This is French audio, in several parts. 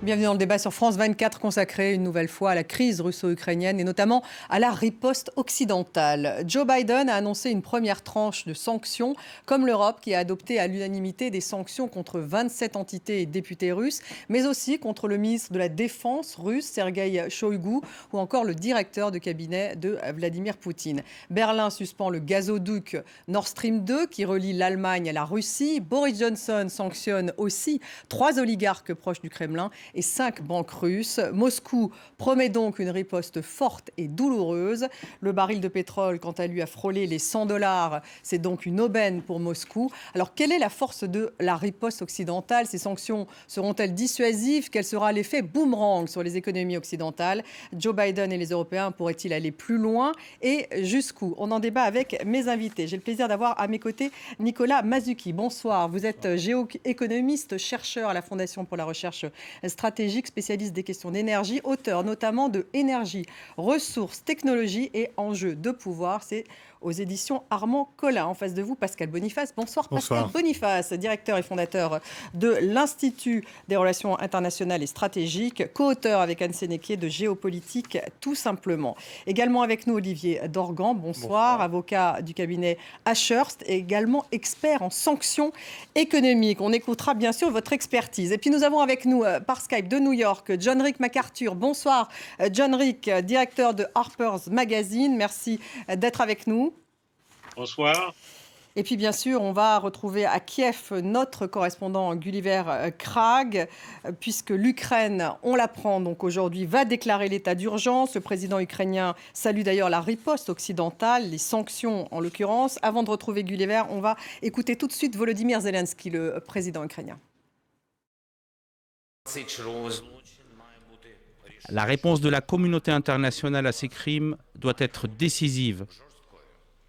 Bienvenue dans le débat sur France 24 consacré une nouvelle fois à la crise russo-ukrainienne et notamment à la riposte occidentale. Joe Biden a annoncé une première tranche de sanctions, comme l'Europe qui a adopté à l'unanimité des sanctions contre 27 entités et députés russes, mais aussi contre le ministre de la Défense russe, Sergueï Shoïgu, ou encore le directeur de cabinet de Vladimir Poutine. Berlin suspend le gazoduc Nord Stream 2 qui relie l'Allemagne à la Russie. Boris Johnson sanctionne aussi 3 oligarques proches du Kremlin et 5 banques russes. Moscou promet donc une riposte forte et douloureuse. Le baril de pétrole, quant à lui, a frôlé les $100. C'est donc une aubaine pour Moscou. Alors, quelle est la force de la riposte occidentale? Ces sanctions seront-elles dissuasives? Quel sera l'effet boomerang sur les économies occidentales? Joe Biden et les Européens pourraient-ils aller plus loin? Et jusqu'où? On en débat avec mes invités. J'ai le plaisir d'avoir à mes côtés Nicolas Mazzucchi. Bonsoir. Vous êtes géoéconomiste, chercheur à la Fondation pour la recherche stratégique, spécialiste des questions d'énergie, auteur notamment de Énergie, ressources, technologies et enjeux de pouvoir. C'est aux éditions Armand Collin. En face de vous, Pascal Boniface. Bonsoir. Pascal Boniface, directeur et fondateur de l'Institut des relations internationales et stratégiques, co-auteur avec Anne Sénéquier de Géopolitique, tout simplement. Également avec nous, Olivier Dorgan. Bonsoir. Avocat du cabinet Ashurst et également expert en sanctions économiques. On écoutera bien sûr votre expertise. Et puis nous avons avec nous par Skype de New York, John Rick MacArthur. Bonsoir, John Rick, directeur de Harper's Magazine. Merci d'être avec nous. Bonsoir. Et puis bien sûr, on va retrouver à Kiev notre correspondant Gulliver Krag, puisque l'Ukraine, on l'apprend donc aujourd'hui, va déclarer l'état d'urgence. Le président ukrainien salue d'ailleurs la riposte occidentale, les sanctions en l'occurrence. Avant de retrouver Gulliver, on va écouter tout de suite Volodymyr Zelensky, le président ukrainien. La réponse de la communauté internationale à ces crimes doit être décisive,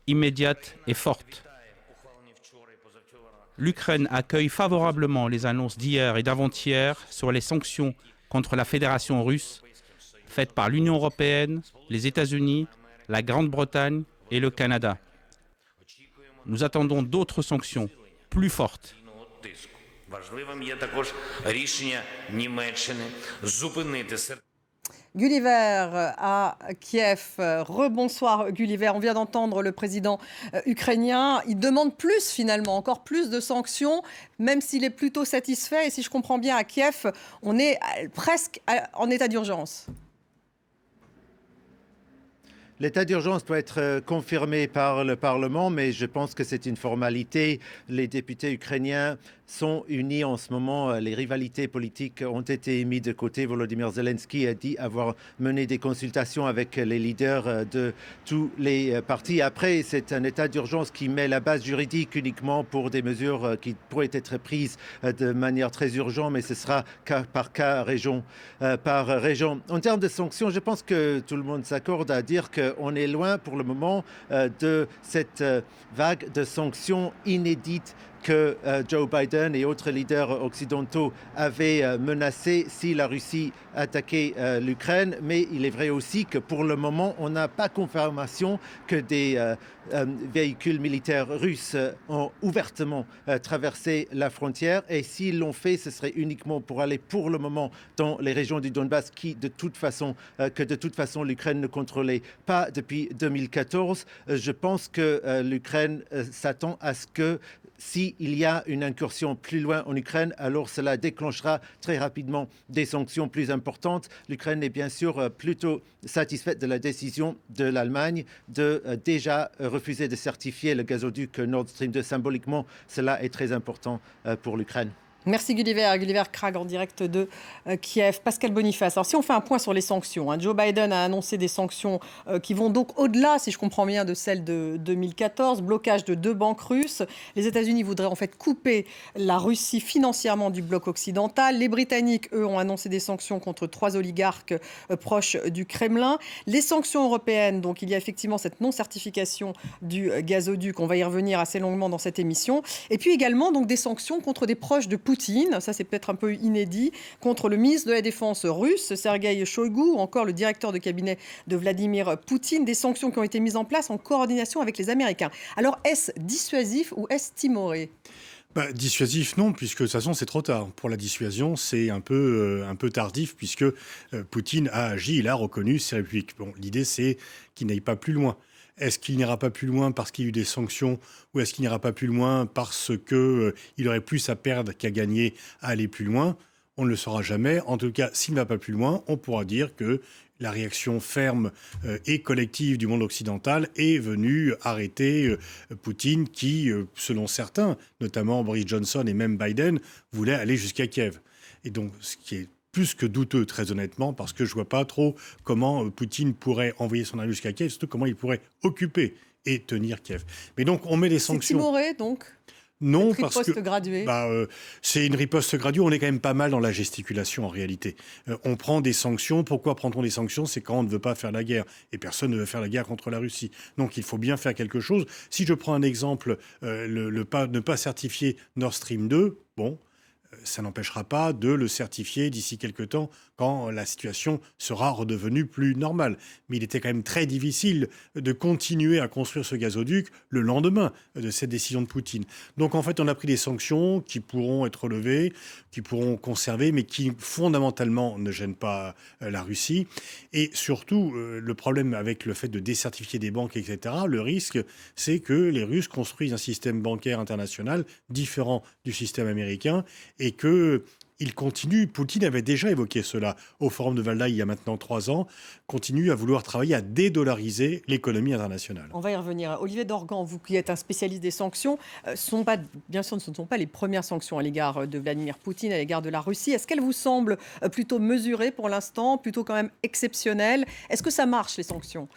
immédiate et forte. L'Ukraine accueille favorablement les annonces d'hier et d'avant-hier sur les sanctions contre la Fédération russe faites par l'Union européenne, les États-Unis, la Grande-Bretagne et le Canada. Nous attendons d'autres sanctions plus fortes. Gulliver à Kiev. Rebonsoir Gulliver. On vient d'entendre le président ukrainien. Il demande plus finalement, encore plus de sanctions, même s'il est plutôt satisfait. Et si je comprends bien, à Kiev, on est presque en état d'urgence. L'état d'urgence doit être confirmé par le Parlement, mais je pense que c'est une formalité. Les députés ukrainiens sont unis en ce moment. Les rivalités politiques ont été mises de côté. Volodymyr Zelensky a dit avoir mené des consultations avec les leaders de tous les partis. Après, c'est un état d'urgence qui met la base juridique uniquement pour des mesures qui pourraient être prises de manière très urgente, mais ce sera cas par cas, région par région. En termes de sanctions, je pense que tout le monde s'accorde à dire qu'on est loin pour le moment de cette vague de sanctions inédites que Joe Biden et autres leaders occidentaux avaient menacé si la Russie attaquait l'Ukraine. Mais il est vrai aussi que pour le moment, on n'a pas confirmation que des véhicules militaires russes ont ouvertement traversé la frontière. Et s'ils l'ont fait, ce serait uniquement pour aller pour le moment dans les régions du Donbass que de toute façon l'Ukraine ne contrôlait pas depuis 2014. Je pense que l'Ukraine s'attend à ce que s'il y a une incursion plus loin en Ukraine, alors cela déclenchera très rapidement des sanctions plus importantes. L'Ukraine est bien sûr plutôt satisfaite de la décision de l'Allemagne de déjà refuser de certifier le gazoduc Nord Stream 2. Symboliquement, cela est très important pour l'Ukraine. Merci Gulliver. Gulliver Krag en direct de Kiev. Pascal Boniface. Alors si on fait un point sur les sanctions, Joe Biden a annoncé des sanctions qui vont donc au-delà, si je comprends bien, de celles de 2014. Blocage de 2 banques russes. Les États-Unis voudraient en fait couper la Russie financièrement du bloc occidental. Les Britanniques, eux, ont annoncé des sanctions contre 3 oligarques proches du Kremlin. Les sanctions européennes, donc il y a effectivement cette non-certification du gazoduc. On va y revenir assez longuement dans cette émission. Et puis également donc des sanctions contre des proches de Poutine. Poutine, ça c'est peut-être un peu inédit, contre le ministre de la Défense russe, Sergueï Shoigu, ou encore le directeur de cabinet de Vladimir Poutine, des sanctions qui ont été mises en place en coordination avec les Américains. Alors, est-ce dissuasif ou est-ce timoré ? Dissuasif, non, puisque de toute façon, c'est trop tard. Pour la dissuasion, c'est un peu tardif, puisque Poutine a agi, il a reconnu ces républiques. Bon, l'idée, c'est qu'il n'aille pas plus loin. Est-ce qu'il n'ira pas plus loin parce qu'il y a eu des sanctions, ou est-ce qu'il n'ira pas plus loin parce qu'il aurait plus à perdre qu'à gagner à aller plus loin? On ne le saura jamais. En tout cas, s'il ne va pas plus loin, on pourra dire que la réaction ferme et collective du monde occidental est venue arrêter Poutine qui, selon certains, notamment Boris Johnson et même Biden, voulait aller jusqu'à Kiev. Et donc, ce qui est plus que douteux, très honnêtement, parce que je ne vois pas trop comment Poutine pourrait envoyer son armée jusqu'à Kiev, surtout comment il pourrait occuper et tenir Kiev. Mais donc, on met des sanctions. C'est timoré, donc ? Non, cette parce que graduée. C'est une riposte graduée. On est quand même pas mal dans la gesticulation en réalité. On prend des sanctions. Pourquoi prend-on des sanctions? C'est quand on ne veut pas faire la guerre. Et personne ne veut faire la guerre contre la Russie. Donc il faut bien faire quelque chose. Si je prends un exemple, ne pas certifier Nord Stream 2, bon, ça n'empêchera pas de le certifier d'ici quelques temps quand la situation sera redevenue plus normale. Mais il était quand même très difficile de continuer à construire ce gazoduc le lendemain de cette décision de Poutine. Donc en fait, on a pris des sanctions qui pourront être relevées, qui pourront conserver, mais qui fondamentalement ne gênent pas la Russie. Et surtout, le problème avec le fait de décertifier des banques, etc., le risque, c'est que les Russes construisent un système bancaire international différent du système américain et qu'il continue, Poutine avait déjà évoqué cela au Forum de Valdaï il y a maintenant 3 ans, continue à vouloir travailler à dédollariser l'économie internationale. On va y revenir. Olivier Dorgan, vous qui êtes un spécialiste des sanctions, bien sûr, ce ne sont pas les premières sanctions à l'égard de Vladimir Poutine, à l'égard de la Russie. Est-ce qu'elles vous semblent plutôt mesurées pour l'instant, plutôt quand même exceptionnelles? Est-ce que ça marche, les sanctions?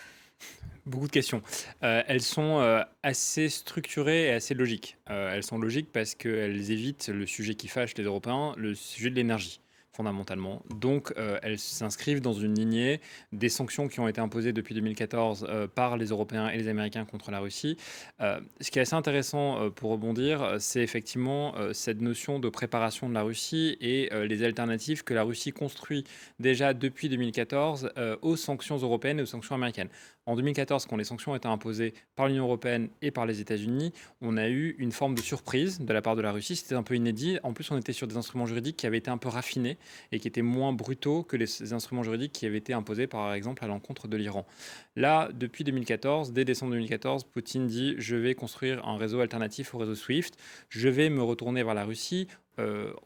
Beaucoup de questions. Elles sont assez structurées et assez logiques. Elles sont logiques parce qu'elles évitent le sujet qui fâche les Européens, le sujet de l'énergie, fondamentalement. Donc, elles s'inscrivent dans une lignée des sanctions qui ont été imposées depuis 2014 par les Européens et les Américains contre la Russie. Ce qui est assez intéressant pour rebondir, c'est effectivement cette notion de préparation de la Russie et les alternatives que la Russie construit déjà depuis 2014 aux sanctions européennes et aux sanctions américaines. En 2014, quand les sanctions ont été imposées par l'Union européenne et par les États-Unis, on a eu une forme de surprise de la part de la Russie. C'était un peu inédit. En plus, on était sur des instruments juridiques qui avaient été un peu raffinés et qui étaient moins brutaux que les instruments juridiques qui avaient été imposés, par exemple, à l'encontre de l'Iran. Là, depuis 2014, dès décembre 2014, Poutine dit « Je vais construire un réseau alternatif au réseau SWIFT. Je vais me retourner vers la Russie. »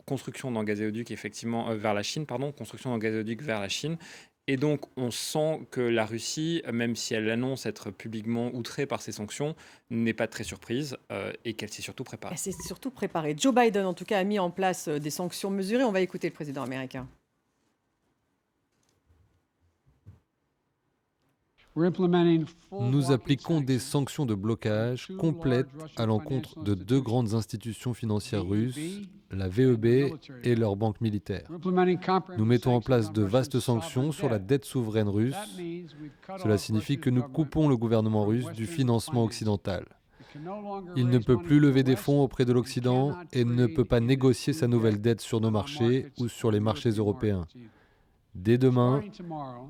Construction d'un gazoduc, effectivement, vers la Chine, pardon, construction d'un gazoduc vers la Chine. Et donc, on sent que la Russie, même si elle annonce être publiquement outrée par ces sanctions, n'est pas très surprise et qu'elle s'est surtout préparée. Elle s'est surtout préparée. Joe Biden, en tout cas, a mis en place des sanctions mesurées. On va écouter le président américain. Nous appliquons des sanctions de blocage complètes à l'encontre de 2 grandes institutions financières russes, la VEB et leur banque militaire. Nous mettons en place de vastes sanctions sur la dette souveraine russe. Cela signifie que nous coupons le gouvernement russe du financement occidental. Il ne peut plus lever des fonds auprès de l'Occident et ne peut pas négocier sa nouvelle dette sur nos marchés ou sur les marchés européens. Dès demain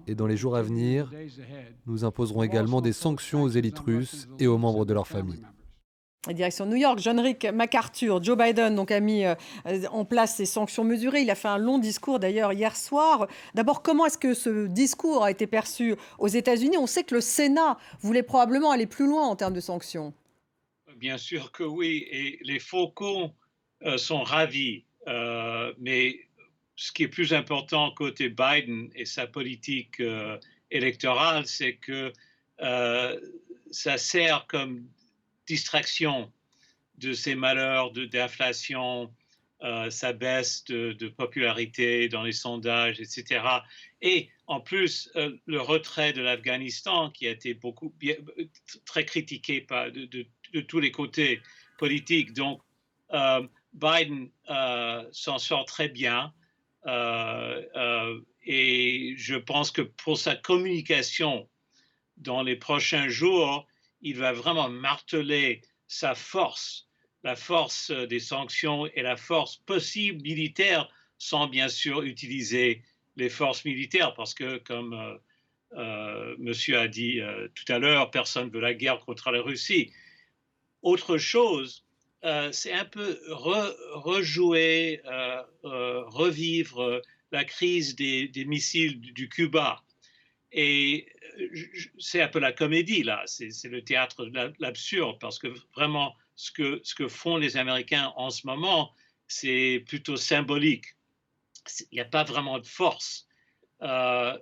et dans les jours à venir, nous imposerons également des sanctions aux élites russes et aux membres de leur famille. Direction New York, John Rick MacArthur. Joe Biden donc, a mis en place ces sanctions mesurées. Il a fait un long discours d'ailleurs hier soir. D'abord, comment est-ce que ce discours a été perçu aux États-Unis? On sait que le Sénat voulait probablement aller plus loin en termes de sanctions. Bien sûr que oui, et les faucons sont ravis, mais ce qui est plus important côté Biden et sa politique électorale, c'est que ça sert comme distraction de ces malheurs d'inflation, sa baisse de popularité dans les sondages, etc. Et en plus, le retrait de l'Afghanistan, qui a été très critiqué de tous les côtés politiques. Donc, Biden s'en sort très bien. Et je pense que pour sa communication dans les prochains jours, il va vraiment marteler sa force la force des sanctions et la force possible militaire sans bien sûr utiliser les forces militaires parce que, comme monsieur a dit tout à l'heure, personne ne veut la guerre contre la Russie. Autre chose, c'est un peu rejouer, revivre la crise des missiles du Cuba. Et c'est un peu la comédie, là. C'est le théâtre de l'absurde, parce que vraiment, ce que font les Américains en ce moment, c'est plutôt symbolique. Il n'y a pas vraiment de force.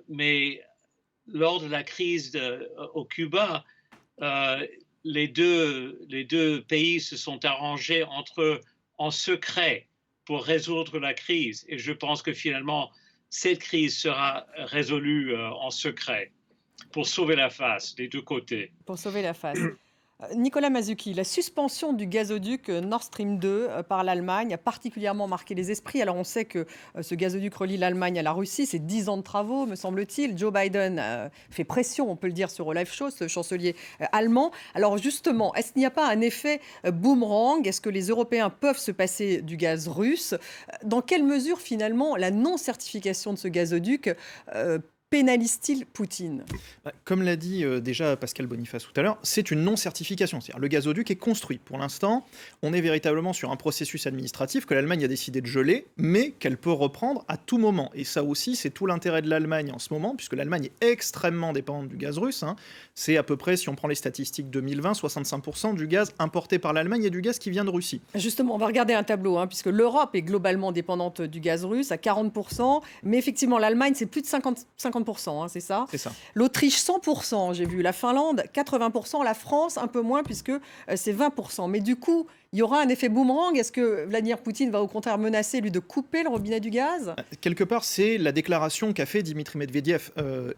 Mais lors de la crise au Cuba, les deux pays se sont arrangés entre eux en secret pour résoudre la crise. Et je pense que finalement, cette crise sera résolue en secret pour sauver la face des deux côtés. Pour sauver la face. Nicolas Mazzucchi, la suspension du gazoduc Nord Stream 2 par l'Allemagne a particulièrement marqué les esprits. Alors on sait que ce gazoduc relie l'Allemagne à la Russie, c'est 10 ans de travaux, me semble-t-il. Joe Biden fait pression, on peut le dire, sur Olaf Scholz, le chancelier allemand. Alors justement, est-ce qu'il n'y a pas un effet boomerang? Est-ce que les Européens peuvent se passer du gaz russe? Dans quelle mesure finalement la non-certification de ce gazoduc pénalise-t-il Poutine? Comme l'a dit déjà Pascal Boniface tout à l'heure, c'est une non-certification. C'est-à-dire le gazoduc est construit. Pour l'instant, on est véritablement sur un processus administratif que l'Allemagne a décidé de geler, mais qu'elle peut reprendre à tout moment. Et ça aussi, c'est tout l'intérêt de l'Allemagne en ce moment, puisque l'Allemagne est extrêmement dépendante du gaz russe. C'est à peu près, si on prend les statistiques 2020, 65% du gaz importé par l'Allemagne et du gaz qui vient de Russie. Justement, on va regarder un tableau, puisque l'Europe est globalement dépendante du gaz russe à 40%, mais effectivement, l'Allemagne, c'est plus de 50%, c'est ça? C'est ça. L'Autriche, 100%, j'ai vu. La Finlande, 80%. La France, un peu moins, puisque c'est 20%. Mais du coup, il y aura un effet boomerang. Est-ce que Vladimir Poutine va au contraire menacer, lui, de couper le robinet du gaz? Quelque part, c'est la déclaration qu'a fait Dimitri Medvedev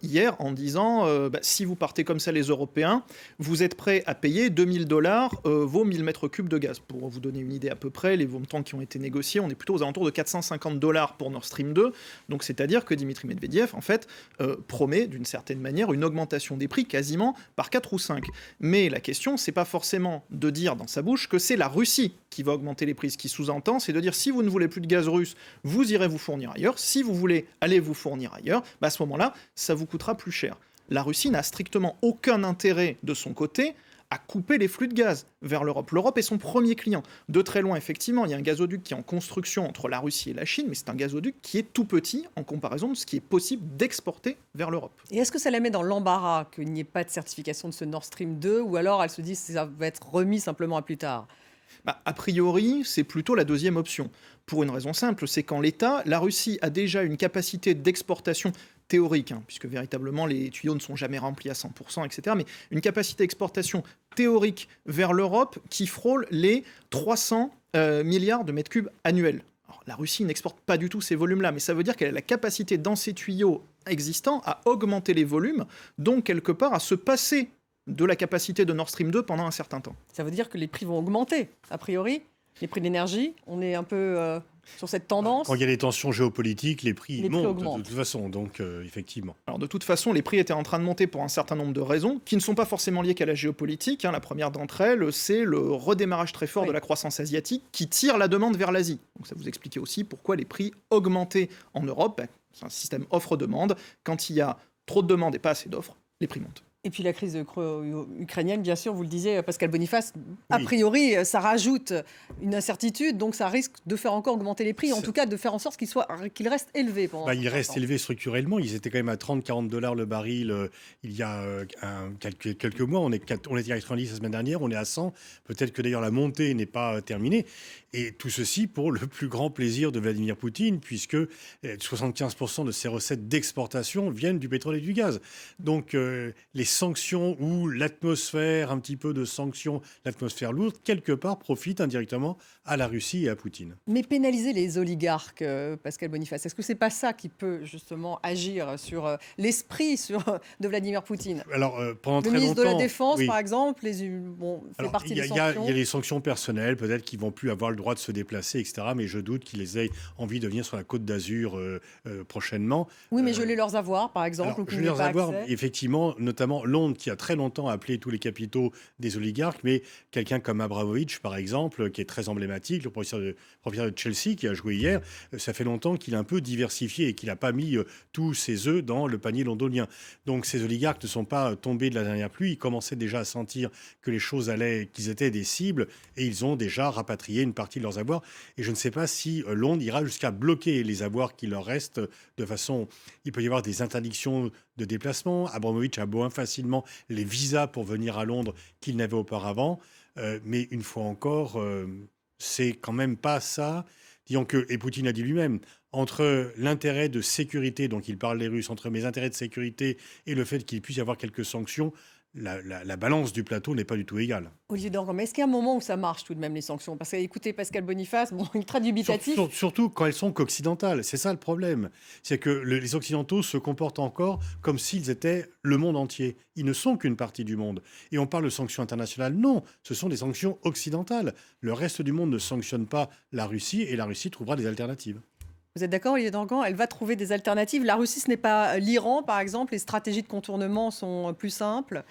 hier en disant si vous partez comme ça les Européens, vous êtes prêts à payer $2000 vos 1000 mètres cubes de gaz. Pour vous donner une idée à peu près, les montants qui ont été négociés, on est plutôt aux alentours de $450 pour Nord Stream 2. Donc c'est-à-dire que Dimitri Medvedev, en fait, promet d'une certaine manière une augmentation des prix quasiment par 4 ou 5. Mais la question, c'est pas forcément de dire dans sa bouche que c'est la Russie qui va augmenter les prix. Ce qui sous-entend, c'est de dire si vous ne voulez plus de gaz russe, vous irez vous fournir ailleurs. Si vous voulez aller vous fournir ailleurs, à ce moment-là, ça vous coûtera plus cher. La Russie n'a strictement aucun intérêt de son côté à couper les flux de gaz vers l'Europe. L'Europe est son premier client. De très loin, effectivement, il y a un gazoduc qui est en construction entre la Russie et la Chine, mais c'est un gazoduc qui est tout petit en comparaison de ce qui est possible d'exporter vers l'Europe. Et est-ce que ça la met dans l'embarras qu'il n'y ait pas de certification de ce Nord Stream 2, ou alors elle se dit que ça va être remis simplement à plus tard? A priori, c'est plutôt la deuxième option. Pour une raison simple, c'est qu'en l'état, la Russie a déjà une capacité d'exportation théorique, puisque véritablement les tuyaux ne sont jamais remplis à 100%, etc., mais une capacité d'exportation théorique vers l'Europe qui frôle les 300 milliards de mètres cubes annuels. Alors, la Russie n'exporte pas du tout ces volumes-là, mais ça veut dire qu'elle a la capacité dans ses tuyaux existants à augmenter les volumes, donc quelque part à se passer de la capacité de Nord Stream 2 pendant un certain temps. Ça veut dire que les prix vont augmenter, a priori. Les prix de l'énergie, on est un peu sur cette tendance. Quand il y a des tensions géopolitiques, les prix montent augmentent. de toute façon, donc effectivement. Alors de toute façon, les prix étaient en train de monter pour un certain nombre de raisons, qui ne sont pas forcément liées qu'à la géopolitique. La première d'entre elles, c'est le redémarrage très fort de la croissance asiatique qui tire la demande vers l'Asie. Donc ça vous expliquait aussi pourquoi les prix augmentaient en Europe. C'est un système offre-demande. Quand il y a trop de demandes et pas assez d'offres, les prix montent. Et puis la crise ukrainienne, bien sûr, vous le disiez, Pascal Boniface, a priori, ça rajoute une incertitude, donc ça risque de faire encore augmenter les prix, en tout cas de faire en sorte qu'ils restent élevés. Ils restent élevés structurellement, ils étaient quand même à 30-40 $ le baril il y a quelques mois, on était à 90 la semaine dernière, on est à 100, peut-être que d'ailleurs la montée n'est pas terminée, et tout ceci pour le plus grand plaisir de Vladimir Poutine, puisque 75% de ses recettes d'exportation viennent du pétrole et du gaz. Donc les sanctions ou l'atmosphère, un petit peu de sanctions, l'atmosphère lourde, quelque part profite indirectement à la Russie et à Poutine. Mais pénaliser les oligarques, Pascal Boniface, est-ce que c'est pas ça qui peut justement agir sur l'esprit de Vladimir Poutine? Alors, pendant le très ministre longtemps, de la Défense, oui. par exemple, fait partie des sanctions. Il y a les sanctions personnelles, peut-être qu'ils vont plus avoir le droit de se déplacer, etc. Mais je doute qu'ils aient envie de venir sur la Côte d'Azur prochainement. Oui, mais geler leurs avoirs, par exemple, ou qu'ils n'aient pas accès. Effectivement, notamment seulement Londres qui a très longtemps appelé tous les capitaux des oligarques, mais quelqu'un comme Abramovich, par exemple, qui est très emblématique, le propriétaire de Chelsea, qui a joué hier, ça fait longtemps qu'il a un peu diversifié et qu'il n'a pas mis tous ses œufs dans le panier londonien. Donc ces oligarques ne sont pas tombés de la dernière pluie, ils commençaient déjà à sentir que les choses allaient, qu'ils étaient des cibles, et ils ont déjà rapatrié une partie de leurs avoirs. Et je ne sais pas si Londres ira jusqu'à bloquer les avoirs qui leur restent de façon... Il peut y avoir des interdictions de déplacement. Abramovich a moins facilement les visas pour venir à Londres qu'il n'avait auparavant. Mais une fois encore, c'est quand même pas ça. Disons que, et Poutine a dit lui-même, entre l'intérêt de sécurité, donc il parle des Russes, entre mes intérêts de sécurité et le fait qu'il puisse y avoir quelques sanctions, la balance du plateau n'est pas du tout égale. Olivier Dorgan, mais est-ce qu'il y a un moment où ça marche tout de même, les sanctions? Parce que, écoutez, Pascal Boniface, bon, il est très dubitatif. Surtout quand elles sont qu'occidentales. C'est ça le problème. C'est que les Occidentaux se comportent encore comme s'ils étaient le monde entier. Ils ne sont qu'une partie du monde. Et on parle de sanctions internationales. Non, ce sont des sanctions occidentales. Le reste du monde ne sanctionne pas la Russie et la Russie trouvera des alternatives. Vous êtes d'accord, Olivier Dorgan? Elle va trouver des alternatives. La Russie, ce n'est pas l'Iran, par exemple. Les stratégies de contournement sont plus simples.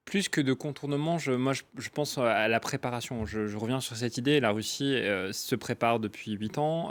Plus que de contournement, je pense à la préparation. Je reviens sur cette idée. La Russie se prépare depuis 8 ans.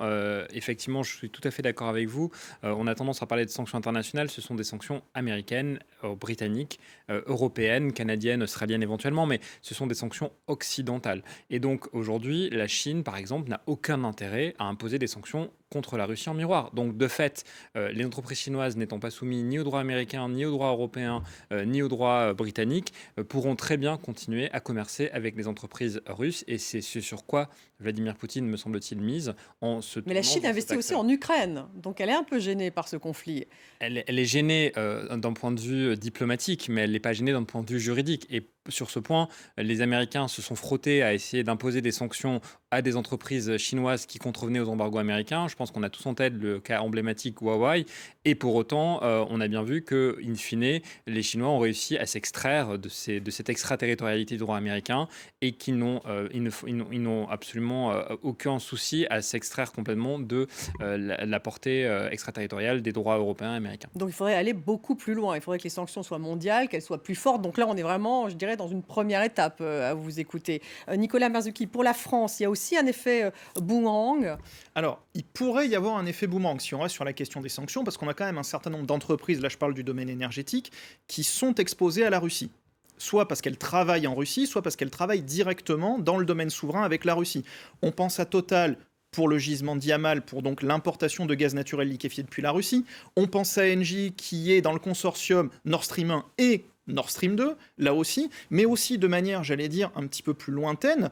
Effectivement, je suis tout à fait d'accord avec vous. On a tendance à parler de sanctions internationales. Ce sont des sanctions américaines, britanniques, européennes, canadiennes, australiennes éventuellement, mais ce sont des sanctions occidentales. Et donc aujourd'hui, la Chine, par exemple, n'a aucun intérêt à imposer des sanctions contre la Russie en miroir. Donc de fait, les entreprises chinoises n'étant pas soumises ni au droit américain, ni au droit européen, ni au droit britannique, pourront très bien continuer à commercer avec les entreprises russes. Et c'est ce sur quoi Vladimir Poutine, me semble-t-il, mise en se tournant. Mais la Chine investit aussi en Ukraine, donc elle est un peu gênée par ce conflit. Elle est gênée d'un point de vue diplomatique, mais elle n'est pas gênée d'un point de vue juridique. Et sur ce point, les Américains se sont frottés à essayer d'imposer des sanctions à des entreprises chinoises qui contrevenaient aux embargos américains. Je pense qu'on a tous en tête le cas emblématique Huawei. Et pour autant, on a bien vu que, in fine, les Chinois ont réussi à s'extraire de cette extraterritorialité du droit américain et qu'ils n'ont absolument aucun souci à s'extraire complètement de la portée extraterritoriale des droits européens et américains. Donc il faudrait aller beaucoup plus loin. Il faudrait que les sanctions soient mondiales, qu'elles soient plus fortes. Donc là, on est vraiment, je dirais, dans une première étape à vous écouter. Nicolas Marzouki, pour la France, il y a aussi un effet boomerang. Alors, il pourrait y avoir un effet boomerang si on reste sur la question des sanctions, parce qu'on a quand même un certain nombre d'entreprises, là je parle du domaine énergétique, qui sont exposées à la Russie. Soit parce qu'elles travaillent en Russie, soit parce qu'elles travaillent directement dans le domaine souverain avec la Russie. On pense à Total pour le gisement de Yamal, pour donc l'importation de gaz naturel liquéfié depuis la Russie. On pense à Engie qui est dans le consortium Nord Stream 1 et Nord Stream 2, là aussi, mais aussi de manière, j'allais dire, un petit peu plus lointaine.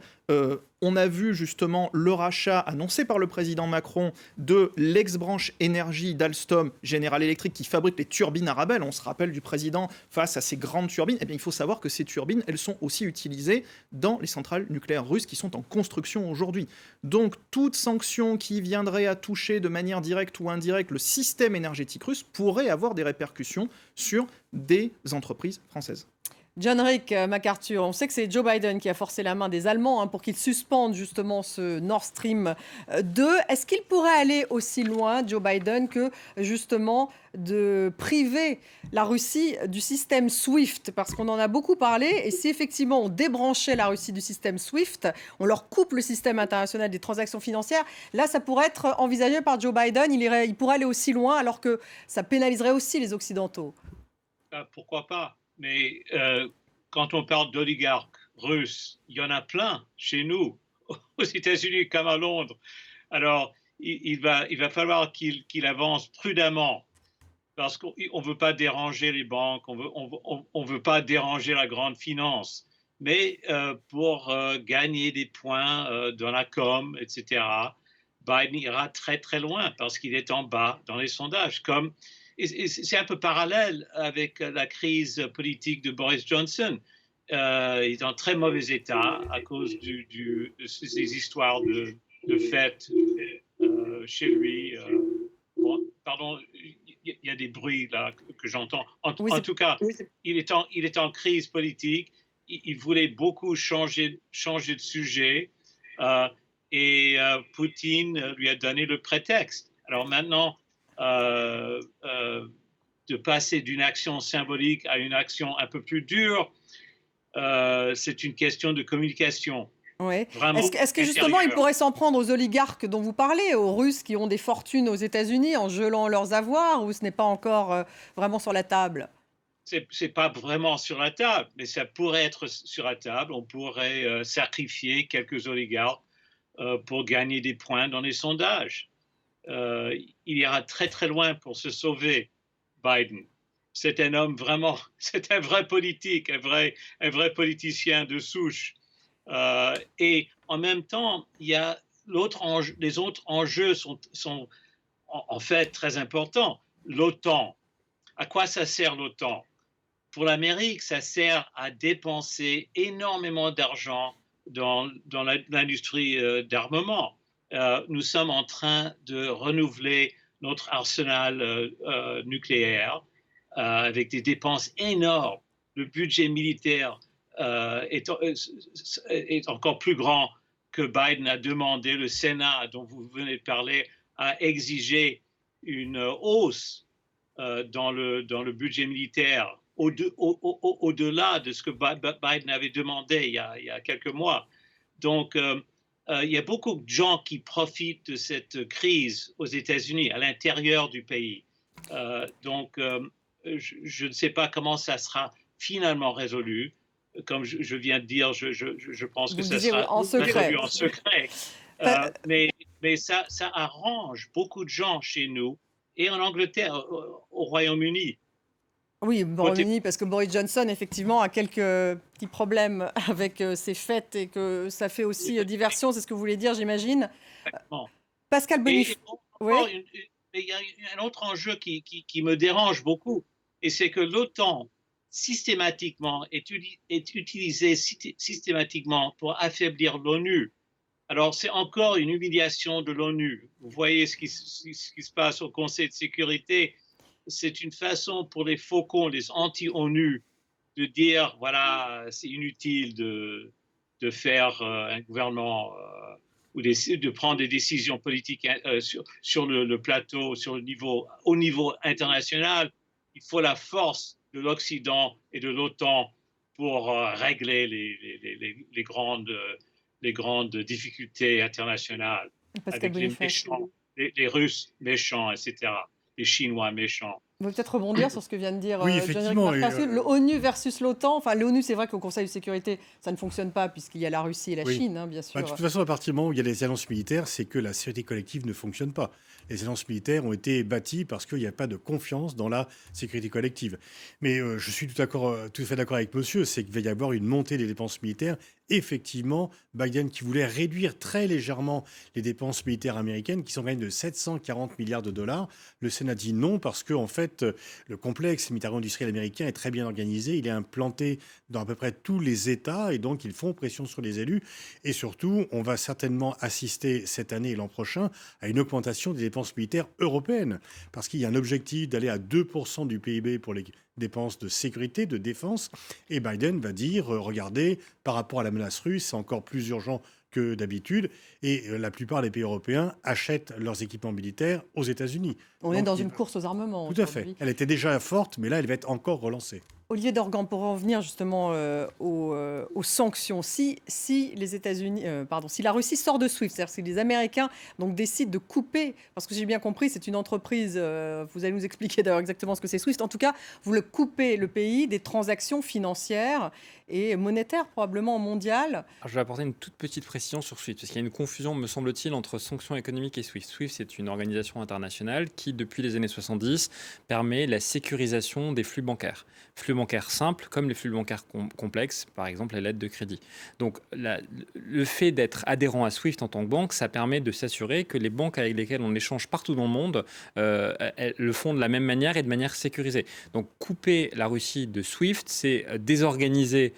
On a vu justement le rachat annoncé par le président Macron de l'ex-branche énergie d'Alstom General Electric qui fabrique les turbines Arabelle. On se rappelle du président face à ces grandes turbines. Eh bien, il faut savoir que ces turbines, elles sont aussi utilisées dans les centrales nucléaires russes qui sont en construction aujourd'hui. Donc, toute sanction qui viendrait à toucher de manière directe ou indirecte le système énergétique russe pourrait avoir des répercussions sur des entreprises françaises. John Rick MacArthur, on sait que c'est Joe Biden qui a forcé la main des Allemands pour qu'ils suspendent justement ce Nord Stream 2. Est-ce qu'il pourrait aller aussi loin, Joe Biden, que justement de priver la Russie du système SWIFT? Parce qu'on en a beaucoup parlé, et si effectivement on débranchait la Russie du système SWIFT, on leur coupe le système international des transactions financières, là ça pourrait être envisagé par Joe Biden, il pourrait aller aussi loin alors que ça pénaliserait aussi les Occidentaux. Pourquoi pas? Mais quand on parle d'oligarques russes, il y en a plein chez nous, aux États-Unis comme à Londres. Alors, il va falloir qu'il avance prudemment, parce qu'on ne veut pas déranger les banques, on veut pas déranger la grande finance. Mais pour gagner des points dans la com, etc., Biden ira très très loin, parce qu'il est en bas dans les sondages, et c'est un peu parallèle avec la crise politique de Boris Johnson. Il est en très mauvais état à cause de ces histoires de fêtes chez lui. Pardon, il y a des bruits là que j'entends. En tout cas, il est en crise politique. Il voulait beaucoup changer de sujet et Poutine lui a donné le prétexte. Alors maintenant, de passer d'une action symbolique à une action un peu plus dure, c'est une question de communication. Ouais. Vraiment Est-ce que justement, il intérieure. pourrait s'en prendre aux oligarques dont vous parlez, aux Russes qui ont des fortunes aux États-Unis en gelant leurs avoirs, ou ce n'est pas encore vraiment sur la table? C'est pas vraiment sur la table, mais ça pourrait être sur la table. On pourrait sacrifier quelques oligarques pour gagner des points dans les sondages. Il ira très très loin pour se sauver, Biden. C'est un homme vraiment, c'est un vrai politique, un vrai politicien de souche. Et en même temps, il y a les autres enjeux sont en fait très importants. L'OTAN. À quoi ça sert l'OTAN? Pour l'Amérique, ça sert à dépenser énormément d'argent dans l'industrie d'armement. Nous sommes en train de renouveler notre arsenal nucléaire avec des dépenses énormes. Le budget militaire est encore plus grand que Biden a demandé. Le Sénat, dont vous venez de parler, a exigé une hausse dans le budget militaire au-delà de ce que Biden avait demandé il y a quelques mois. Donc, il y a beaucoup de gens qui profitent de cette crise aux États-Unis, à l'intérieur du pays. Donc, je ne sais pas comment ça sera finalement résolu. Comme je viens de dire, je pense que ça sera résolu en secret. Mais ça arrange beaucoup de gens chez nous et en Angleterre, au Royaume-Uni. Oui, au Royaume-Uni, parce que Boris Johnson, effectivement, a quelques petits problèmes avec ses fêtes et que ça fait aussi diversion, c'est ce que vous voulez dire, j'imagine. Pascal Boniface. Il y a un autre enjeu qui me dérange beaucoup, et c'est que l'OTAN, systématiquement, est utilisée systématiquement pour affaiblir l'ONU. Alors, c'est encore une humiliation de l'ONU. Vous voyez ce qui se passe au Conseil de sécurité. C'est une façon pour les faucons, les anti-ONU, de dire, voilà, c'est inutile de faire un gouvernement ou de prendre des décisions politiques sur le plateau, au niveau international. Il faut la force de l'Occident et de l'OTAN pour régler les grandes difficultés internationales avec les méchants, les Russes méchants, etc., les Chinois méchants. Vous pouvez peut-être rebondir sur ce que vient de dire effectivement, l'ONU versus l'OTAN. Enfin, l'ONU, c'est vrai qu'au Conseil de sécurité, ça ne fonctionne pas puisqu'il y a la Russie et la Chine, hein, bien sûr. De toute façon, à partir du moment où il y a les alliances militaires, c'est que la sécurité collective ne fonctionne pas. Les alliances militaires ont été bâties parce qu'il n'y a pas de confiance dans la sécurité collective. Mais je suis tout à fait d'accord avec monsieur, c'est qu'il va y avoir une montée des dépenses militaires. Effectivement, Biden qui voulait réduire très légèrement les dépenses militaires américaines, qui sont quand même de 740 milliards de dollars. Le Sénat dit non parce que, en fait, le complexe militaro-industriel américain est très bien organisé. Il est implanté dans à peu près tous les États et donc ils font pression sur les élus. Et surtout, on va certainement assister cette année et l'an prochain à une augmentation des dépenses militaires européennes parce qu'il y a un objectif d'aller à 2% du PIB pour les dépenses de sécurité, de défense. Et Biden va dire, regardez, par rapport à la menace russe, c'est encore plus urgent que d'habitude. Et la plupart des pays européens achètent leurs équipements militaires aux États-Unis. On est dans une course aux armements. Tout à fait. Elle était déjà forte, mais là, elle va être encore relancée. Olivier Dorgan, pour en revenir justement aux sanctions, si les États-Unis, si la Russie sort de SWIFT, c'est-à-dire si les Américains donc décident de couper, parce que j'ai bien compris, c'est une entreprise, vous allez nous expliquer d'ailleurs exactement ce que c'est SWIFT, en tout cas, vous le coupez le pays des transactions financières et monétaires probablement mondiales. Alors, je vais apporter une toute petite précision sur SWIFT, parce qu'il y a une confusion, me semble-t-il, entre sanctions économiques et SWIFT. SWIFT, c'est une organisation internationale qui, depuis les années 70, permet la sécurisation des flux bancaires. Flux bancaires simples comme les flux bancaires complexes, par exemple les lettres de crédit. Donc le fait d'être adhérent à SWIFT en tant que banque, ça permet de s'assurer que les banques avec lesquelles on échange partout dans le monde elles le font de la même manière et de manière sécurisée. Donc couper la Russie de SWIFT, c'est désorganiser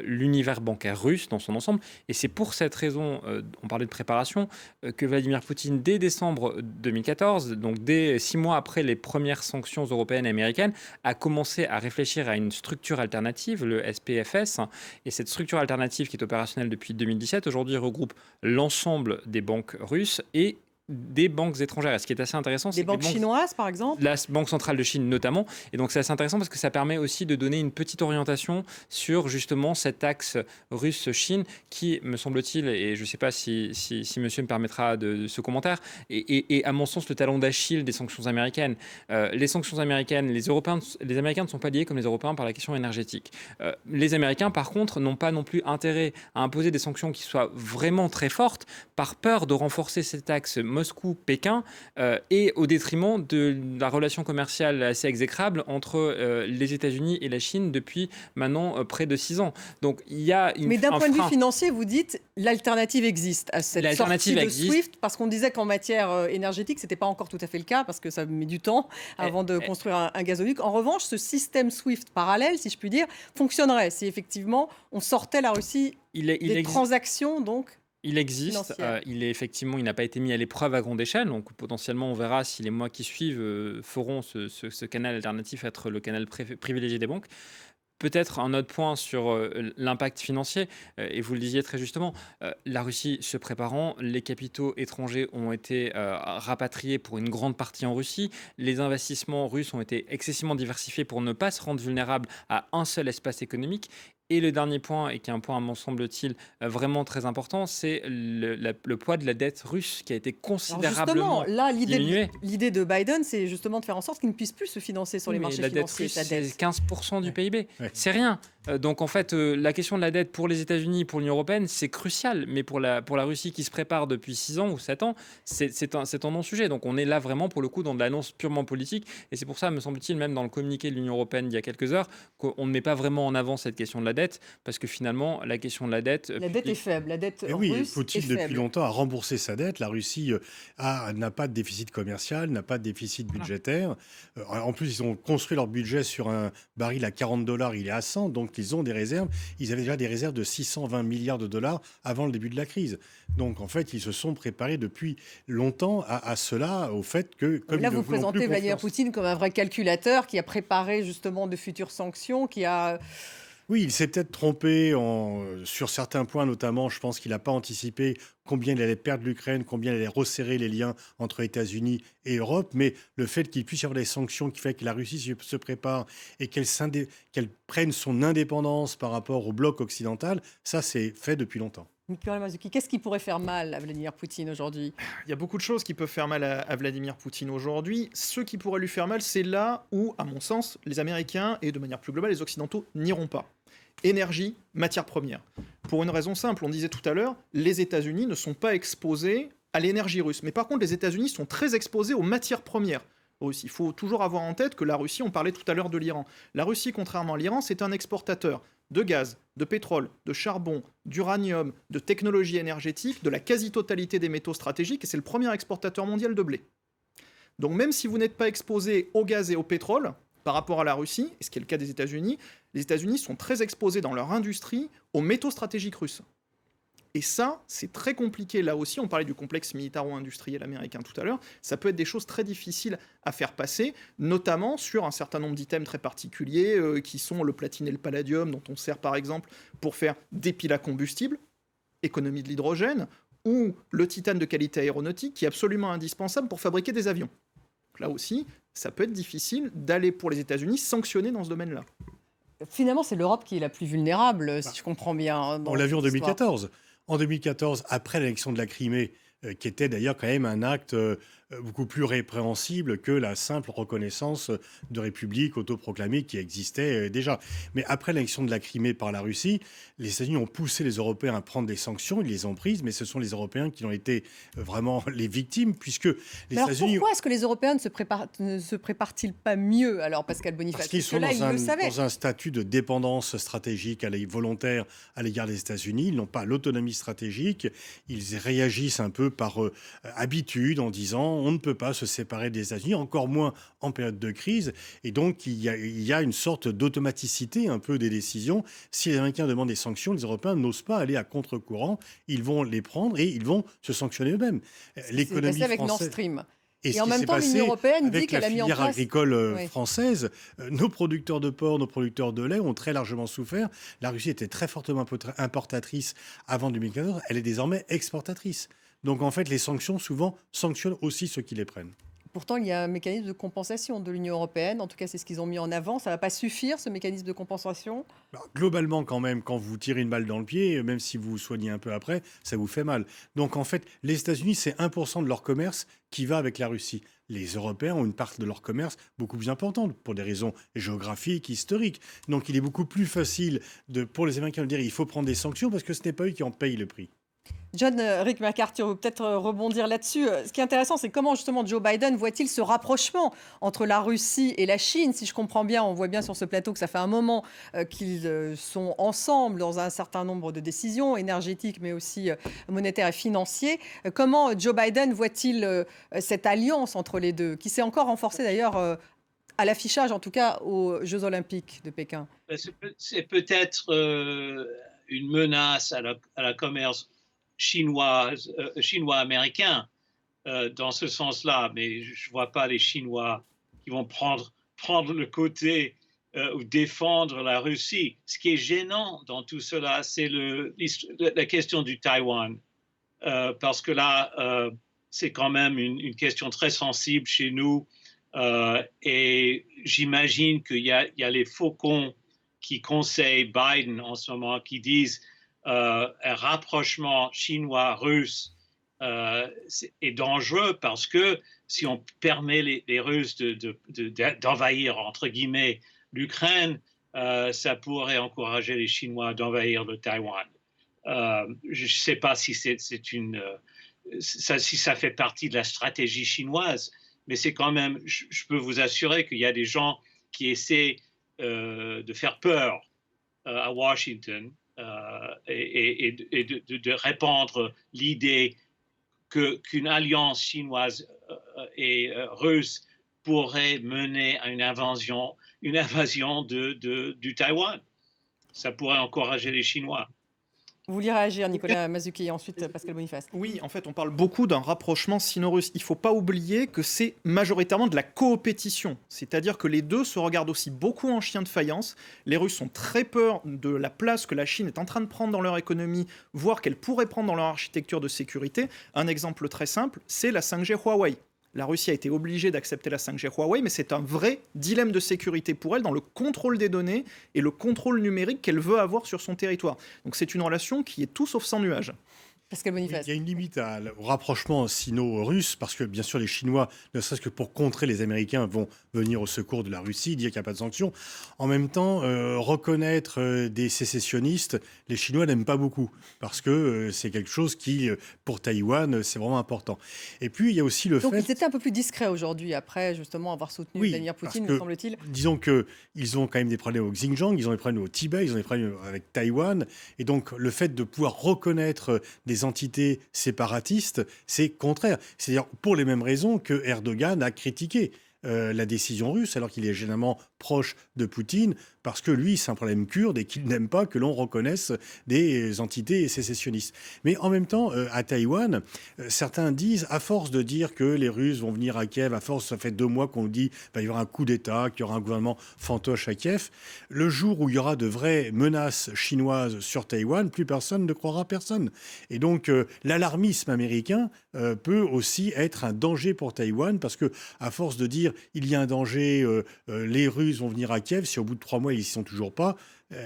l'univers bancaire russe dans son ensemble. Et c'est pour cette raison, on parlait de préparation, que Vladimir Poutine, dès décembre 2014, donc dès 6 mois après les premières sanctions européennes et américaines, a commencé à réfléchir à une structure alternative, le SPFS. Et cette structure alternative qui est opérationnelle depuis 2017, aujourd'hui regroupe l'ensemble des banques russes et des banques étrangères. Et ce qui est assez intéressant, c'est Des banques chinoises, par exemple? La Banque centrale de Chine notamment. Et donc c'est assez intéressant parce que ça permet aussi de donner une petite orientation sur justement cet axe russe-Chine qui, me semble-t-il, et je ne sais pas si monsieur me permettra de ce commentaire, est à mon sens le talon d'Achille des sanctions américaines. Les sanctions américaines, les Américains ne sont pas liés comme les Européens par la question énergétique. Les Américains, par contre, n'ont pas non plus intérêt à imposer des sanctions qui soient vraiment très fortes par peur de renforcer cet axe Moscou-Pékin et au détriment de la relation commerciale assez exécrable entre les États-Unis et la Chine depuis maintenant près de 6 ans. Donc il y a Mais d'un point de vue financier, vous dites l'alternative existe à cette sortie de SWIFT, parce qu'on disait qu'en matière énergétique, ce n'était pas encore tout à fait le cas, parce que ça met du temps avant de construire un gazoduc. En revanche, ce système SWIFT parallèle, si je puis dire, fonctionnerait si effectivement on sortait la Russie des transactions donc. Il existe, il n'a pas été mis à l'épreuve à grande échelle, donc potentiellement on verra si les mois qui suivent feront ce canal alternatif être le canal privilégié des banques. Peut-être un autre point sur l'impact financier, et vous le disiez très justement, la Russie se préparant, les capitaux étrangers ont été rapatriés pour une grande partie en Russie, les investissements russes ont été excessivement diversifiés pour ne pas se rendre vulnérables à un seul espace économique. Et le dernier point, et qui est un point, me semble-t-il, vraiment très important, c'est le poids de la dette russe qui a été considérablement diminué. L'idée de Biden, c'est justement de faire en sorte qu'il ne puisse plus se financer sur les marchés financiers. La dette russe, c'est 15% du PIB. Ouais. C'est rien. Donc en fait, la question de la dette pour les États-Unis, pour l'Union européenne, c'est crucial. Mais pour la Russie qui se prépare depuis 6 ans ou 7 ans, c'est un non-sujet. Donc on est là vraiment pour le coup dans de l'annonce purement politique. Et c'est pour ça, me semble-t-il, même dans le communiqué de l'Union européenne il y a quelques heures, qu'on ne met pas vraiment en avant cette question de la dette, parce que finalement, la question de la dette... La dette est faible. La dette russe oui, Poutine, est faible. depuis longtemps, a remboursé sa dette. La Russie n'a pas de déficit commercial, n'a pas de déficit budgétaire. En plus, ils ont construit leur budget sur un baril à $40, il est à 100, donc ils ont des réserves. Ils avaient déjà des réserves de 620 milliards de dollars avant le début de la crise. Donc, en fait, ils se sont préparés depuis longtemps à cela, au fait que... Comme là, vous présentez Vladimir Poutine comme un vrai calculateur qui a préparé justement de futures sanctions, qui a... Oui, il s'est peut-être trompé sur certains points, notamment, je pense qu'il n'a pas anticipé combien il allait perdre l'Ukraine, combien il allait resserrer les liens entre États-Unis et Europe, mais le fait qu'il puisse y avoir des sanctions qui fait que la Russie se prépare et qu'elle prenne son indépendance par rapport au bloc occidental, ça c'est fait depuis longtemps. Nicolas Mazzucchi, qu'est-ce qui pourrait faire mal à Vladimir Poutine aujourd'hui ? Il y a beaucoup de choses qui peuvent faire mal à Vladimir Poutine aujourd'hui. Ce qui pourrait lui faire mal, c'est là où, à mon sens, les Américains et de manière plus globale, les Occidentaux n'iront pas. Énergie, matières premières. Pour une raison simple, on disait tout à l'heure, les États-Unis ne sont pas exposés à l'énergie russe. Mais par contre, les États-Unis sont très exposés aux matières premières. Il faut toujours avoir en tête que la Russie, on parlait tout à l'heure de l'Iran. La Russie, contrairement à l'Iran, c'est un exportateur de gaz, de pétrole, de charbon, d'uranium, de technologies énergétiques, de la quasi-totalité des métaux stratégiques, et c'est le premier exportateur mondial de blé. Donc même si vous n'êtes pas exposé au gaz et au pétrole, par rapport à la Russie, et ce qui est le cas des États-Unis, les États-Unis sont très exposés dans leur industrie aux métaux stratégiques russes. Et ça, c'est très compliqué. Là aussi, on parlait du complexe militaro-industriel américain tout à l'heure. Ça peut être des choses très difficiles à faire passer, notamment sur un certain nombre d'items très particuliers, qui sont le platine et le palladium, dont on sert par exemple pour faire des piles à combustible, économie de l'hydrogène, ou le titane de qualité aéronautique, qui est absolument indispensable pour fabriquer des avions. Donc là aussi, ça peut être difficile d'aller, pour les États-Unis, sanctionner dans ce domaine-là. Finalement, c'est l'Europe qui est la plus vulnérable, si je comprends bien. On l'a vu en 2014. En 2014, après l'annexion de la Crimée, qui était d'ailleurs quand même un acte beaucoup plus répréhensible que la simple reconnaissance de république autoproclamée qui existait déjà. Mais après l'annexion de la Crimée par la Russie, les États-Unis ont poussé les Européens à prendre des sanctions, ils les ont prises, mais ce sont les Européens qui ont été vraiment les victimes, puisque les États-Unis... Pourquoi est-ce que les Européens ne se préparent-ils pas mieux, alors, Pascal Boniface ? Parce qu'ils sont dans un statut de dépendance stratégique volontaire à l'égard des États-Unis, ils n'ont pas l'autonomie stratégique, ils réagissent un peu par habitude en disant on ne peut pas se séparer des États-Unis, encore moins en période de crise. Et donc, il y a une sorte d'automaticité un peu des décisions. Si les Américains demandent des sanctions, les Européens n'osent pas aller à contre-courant. Ils vont les prendre et ils vont se sanctionner eux-mêmes. L'économie française... avec Nord Stream. Et en même temps, l'Union européenne dit qu'elle a mis en place... Avec la filière agricole française, nos producteurs de porc, nos producteurs de lait ont très largement souffert. La Russie était très fortement importatrice avant 2014. Elle est désormais exportatrice. Donc en fait, les sanctions, souvent, sanctionnent aussi ceux qui les prennent. Pourtant, il y a un mécanisme de compensation de l'Union européenne. En tout cas, c'est ce qu'ils ont mis en avant. Ça ne va pas suffire, ce mécanisme de compensation? Alors, globalement, quand même, quand vous tirez une balle dans le pied, même si vous vous soignez un peu après, ça vous fait mal. Donc en fait, les États-Unis, c'est 1% de leur commerce qui va avec la Russie. Les Européens ont une part de leur commerce beaucoup plus importante pour des raisons géographiques, historiques. Donc il est beaucoup plus facile pour les Américains de dire il faut prendre des sanctions parce que ce n'est pas eux qui en payent le prix. John Rick McCarthy, on peut peut-être rebondir là-dessus. Ce qui est intéressant, c'est comment justement Joe Biden voit-il ce rapprochement entre la Russie et la Chine? Si je comprends bien, on voit bien sur ce plateau que ça fait un moment qu'ils sont ensemble dans un certain nombre de décisions énergétiques, mais aussi monétaires et financières. Comment Joe Biden voit-il cette alliance entre les deux, qui s'est encore renforcée d'ailleurs à l'affichage, en tout cas aux Jeux Olympiques de Pékin? C'est peut-être une menace à la commerce chinois-américain dans ce sens-là, mais je ne vois pas les Chinois qui vont prendre le côté ou défendre la Russie. Ce qui est gênant dans tout cela, c'est la question du Taïwan, parce que là, c'est quand même une question très sensible chez nous, et j'imagine qu'il y a les faucons qui conseillent Biden en ce moment, qui disent un rapprochement chinois-russe est dangereux parce que si on permet les Russes d'envahir, entre guillemets, l'Ukraine, ça pourrait encourager les Chinois d'envahir le Taïwan. Je ne sais pas si si ça fait partie de la stratégie chinoise, mais c'est quand même, je peux vous assurer qu'il y a des gens qui essaient de faire peur à Washington et de répandre l'idée qu'une alliance chinoise et russe pourrait mener à une invasion du Taïwan. Ça pourrait encourager les Chinois. Vous vouliez réagir, Nicolas Mazzucchi, et ensuite Pascal Boniface. Oui, en fait, on parle beaucoup d'un rapprochement sino-russe. Il ne faut pas oublier que c'est majoritairement de la coopétition. C'est-à-dire que les deux se regardent aussi beaucoup en chien de faïence. Les Russes ont très peur de la place que la Chine est en train de prendre dans leur économie, voire qu'elle pourrait prendre dans leur architecture de sécurité. Un exemple très simple, c'est la 5G Huawei. La Russie a été obligée d'accepter la 5G Huawei, mais c'est un vrai dilemme de sécurité pour elle dans le contrôle des données et le contrôle numérique qu'elle veut avoir sur son territoire. Donc c'est une relation qui est tout sauf sans nuage. Pascal Boniface. Il y a une limite au rapprochement sino-russe, parce que bien sûr les Chinois, ne serait-ce que pour contrer les Américains, vont venir au secours de la Russie, dire qu'il n'y a pas de sanctions. En même temps, reconnaître des sécessionnistes, les Chinois n'aiment pas beaucoup, parce que c'est quelque chose qui, pour Taïwan, c'est vraiment important. Et puis il y a aussi le fait... Donc ils étaient un peu plus discrets aujourd'hui, après justement avoir soutenu Vladimir Poutine, me semble-t-il. Disons qu'ils ont quand même des problèmes au Xinjiang, ils ont des problèmes au Tibet, ils ont des problèmes avec Taïwan, et donc le fait de pouvoir reconnaître des entités séparatistes, c'est contraire. C'est-à-dire pour les mêmes raisons que Erdogan a critiqué la décision russe, alors qu'il est généralement proche de Poutine, parce que lui, c'est un problème kurde et qu'il n'aime pas que l'on reconnaisse des entités sécessionnistes. Mais en même temps, à Taïwan, certains disent, à force de dire que les Russes vont venir à Kiev, à force, ça fait 2 mois qu'on dit qu'il va y avoir un coup d'État, qu'il y aura un gouvernement fantoche à Kiev, le jour où il y aura de vraies menaces chinoises sur Taïwan, plus personne ne croira personne. Et donc, l'alarmisme américain peut aussi être un danger pour Taïwan, parce que à force de dire il y a un danger, les Russes vont venir à Kiev, si au bout de 3 mois ils n'y sont toujours pas,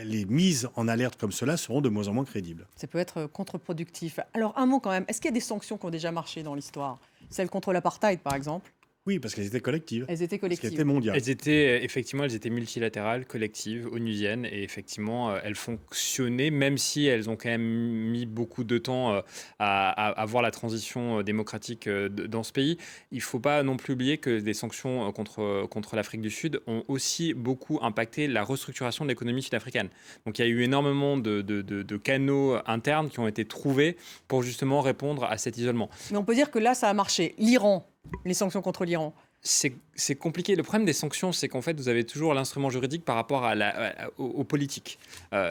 les mises en alerte comme cela seront de moins en moins crédibles. Ça peut être contre-productif. Alors un mot quand même, est-ce qu'il y a des sanctions qui ont déjà marché dans l'histoire? Celle contre l'apartheid par exemple? Oui, parce qu'elles étaient collectives. Elles étaient collectives. Parce qu'elles étaient mondiales. Elles étaient multilatérales, collectives, onusiennes, et effectivement, elles fonctionnaient, même si elles ont quand même mis beaucoup de temps à voir la transition démocratique dans ce pays. Il ne faut pas non plus oublier que des sanctions contre l'Afrique du Sud ont aussi beaucoup impacté la restructuration de l'économie sud-africaine. Donc il y a eu énormément de canaux internes qui ont été trouvés pour justement répondre à cet isolement. Mais on peut dire que là, ça a marché. L'Iran, les sanctions contre l'Iran. C'est compliqué. Le problème des sanctions, c'est qu'en fait, vous avez toujours l'instrument juridique par rapport aux politiques.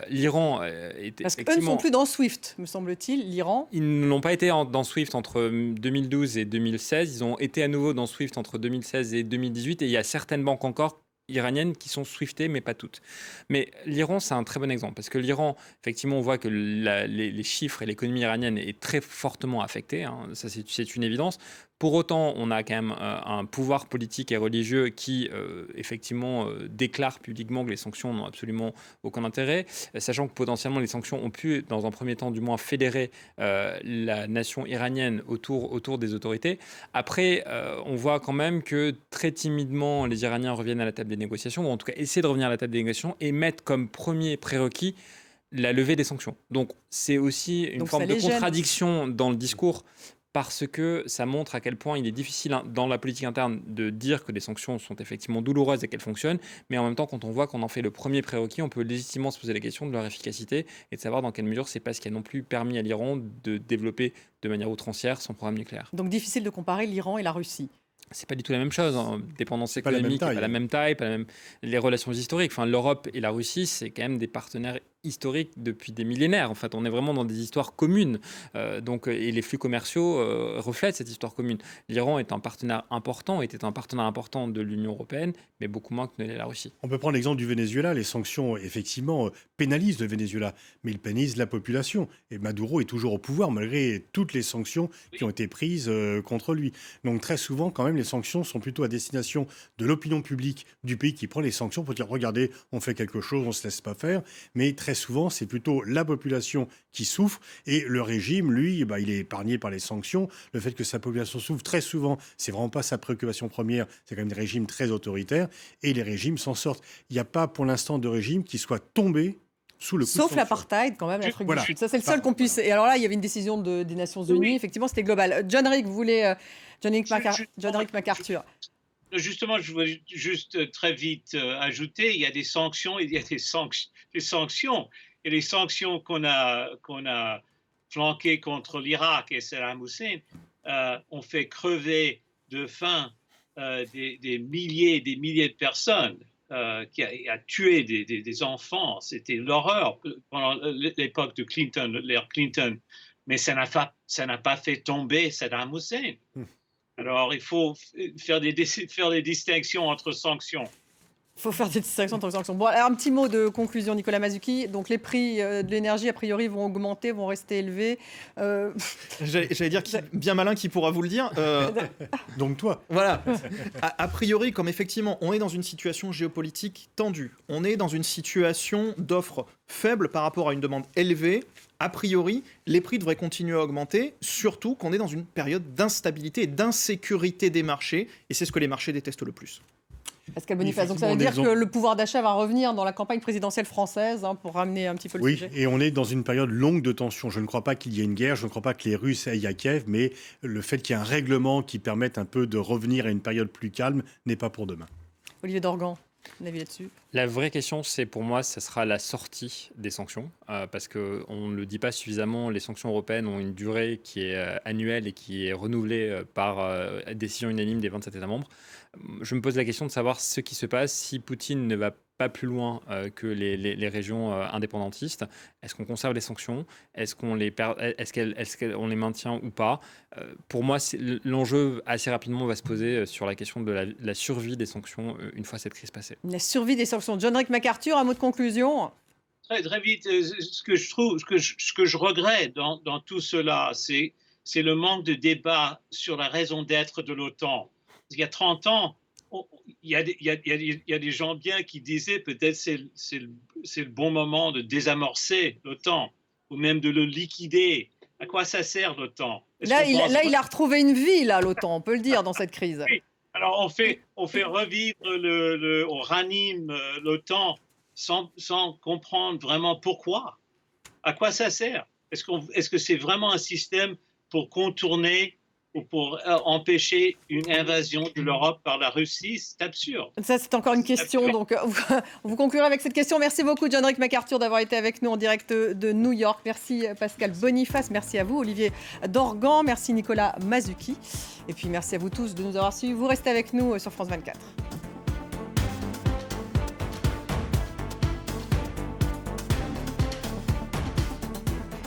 L'Iran est Parce qu'eux ne sont plus dans SWIFT, me semble-t-il, l'Iran. Ils n'ont pas été dans SWIFT entre 2012 et 2016. Ils ont été à nouveau dans SWIFT entre 2016 et 2018. Et il y a certaines banques encore iraniennes qui sont swiftées, mais pas toutes. Mais l'Iran, c'est un très bon exemple, parce que l'Iran, effectivement, on voit que les chiffres et l'économie iranienne est très fortement affectée, hein, ça c'est une évidence. Pour autant, on a quand même un pouvoir politique et religieux qui, effectivement, déclare publiquement que les sanctions n'ont absolument aucun intérêt, sachant que potentiellement les sanctions ont pu, dans un premier temps du moins, fédérer la nation iranienne autour des autorités. Après, on voit quand même que très timidement, les Iraniens reviennent à la table des négociations, ou en tout cas essaient de revenir à la table des négociations et mettent comme premier prérequis la levée des sanctions. Donc c'est aussi une forme de contradiction dans le discours, parce que ça montre à quel point il est difficile dans la politique interne de dire que les sanctions sont effectivement douloureuses et qu'elles fonctionnent, mais en même temps, quand on voit qu'on en fait le premier prérequis, on peut légitimement se poser la question de leur efficacité et de savoir dans quelle mesure c'est pas ce qui a non plus permis à l'Iran de développer de manière outrancière son programme nucléaire. Donc difficile de comparer l'Iran et la Russie. C'est pas du tout la même chose, hein. Dépendance économique, pas la même taille, les relations historiques. Enfin, l'Europe et la Russie, c'est quand même des partenaires historiques depuis des millénaires. En fait, on est vraiment dans des histoires communes. Et les flux commerciaux reflètent cette histoire commune. L'Iran est un partenaire important, était un partenaire important de l'Union européenne, mais beaucoup moins que ne l'est la Russie. On peut prendre l'exemple du Venezuela. Les sanctions, effectivement, pénalisent le Venezuela, mais ils pénalisent la population. Et Maduro est toujours au pouvoir, malgré toutes les sanctions qui ont été prises contre lui. Donc très souvent, quand même, les sanctions sont plutôt à destination de l'opinion publique du pays qui prend les sanctions pour dire « Regardez, on fait quelque chose, on ne se laisse pas faire ». Mais très souvent, c'est plutôt la population qui souffre et le régime, lui, il est épargné par les sanctions. Le fait que sa population souffre, très souvent, c'est vraiment pas sa préoccupation première. C'est quand même des régimes très autoritaires et les régimes s'en sortent. Il n'y a pas pour l'instant de régime qui soit tombé sous le coup Sauf l'apartheid, quand même, l'Afrique du Sud. Ça, c'est le seul qu'on puisse. Et alors là, il y avait une décision des Nations Unies. Oui. Effectivement, c'était global. John Rick, vous voulez. John Rick MacArthur. Justement, je voulais juste très vite ajouter, il y a des sanctions, il y a des sanctions. Et les sanctions qu'on a flanquées contre l'Irak et Saddam Hussein ont fait crever de faim des milliers et des milliers de personnes. Qui a tué des enfants. C'était l'horreur pendant l'époque de Clinton, l'ère Clinton. Mais ça n'a pas fait tomber Saddam Hussein. Alors, il faut faire des distinctions entre sanctions. Il faut faire des distinctions entre sanctions. Bon, alors, un petit mot de conclusion, Nicolas Mazzucchi. Donc, les prix de l'énergie, a priori, vont augmenter, vont rester élevés. J'allais dire, bien malin qui pourra vous le dire. Donc toi. Voilà. A priori, comme effectivement, on est dans une situation géopolitique tendue, on est dans une situation d'offre faible par rapport à une demande élevée, a priori, les prix devraient continuer à augmenter, surtout qu'on est dans une période d'instabilité et d'insécurité des marchés, et c'est ce que les marchés détestent le plus. Pascal Boniface, donc ça veut dire que le pouvoir d'achat va revenir dans la campagne présidentielle française pour ramener un petit peu le sujet. Oui, et on est dans une période longue de tension. Je ne crois pas qu'il y ait une guerre, je ne crois pas que les Russes aillent à Kiev, mais le fait qu'il y ait un règlement qui permette un peu de revenir à une période plus calme n'est pas pour demain. Olivier Dorgan, un avis là-dessus ? La vraie question, c'est pour moi, ce sera la sortie des sanctions, parce qu'on ne le dit pas suffisamment, les sanctions européennes ont une durée qui est annuelle et qui est renouvelée par décision unanime des 27 États membres. Je me pose la question de savoir ce qui se passe si Poutine ne va pas plus loin que les régions indépendantistes. Est-ce qu'on conserve les sanctions ? Est-ce qu'on les maintient ou pas ? Pour moi, l'enjeu assez rapidement va se poser sur la question de la survie des sanctions une fois cette crise passée. La survie des sanctions. John Rick MacArthur, un mot de conclusion ? Très vite, ce que je regrette dans tout cela, c'est le manque de débat sur la raison d'être de l'OTAN. Il y a 30 ans, il y a des gens bien qui disaient peut-être c'est le bon moment de désamorcer l'OTAN ou même de le liquider. À quoi ça sert l'OTAN ? Là, il a retrouvé une vie, l'OTAN, on peut le dire, dans cette crise. Oui. Alors, on fait revivre, on ranime l'OTAN sans comprendre vraiment pourquoi. À quoi ça sert ? Est-ce que c'est vraiment un système pour contourner ou pour empêcher une invasion de l'Europe par la Russie? C'est absurde. Ça, c'est encore une question. Donc, vous conclurez avec cette question. Merci beaucoup, John Rick MacArthur, d'avoir été avec nous en direct de New York. Merci, Pascal Boniface. Merci à vous, Olivier Dorgan. Merci, Nicolas Mazzucchi. Et puis, merci à vous tous de nous avoir suivis. Vous restez avec nous sur France 24.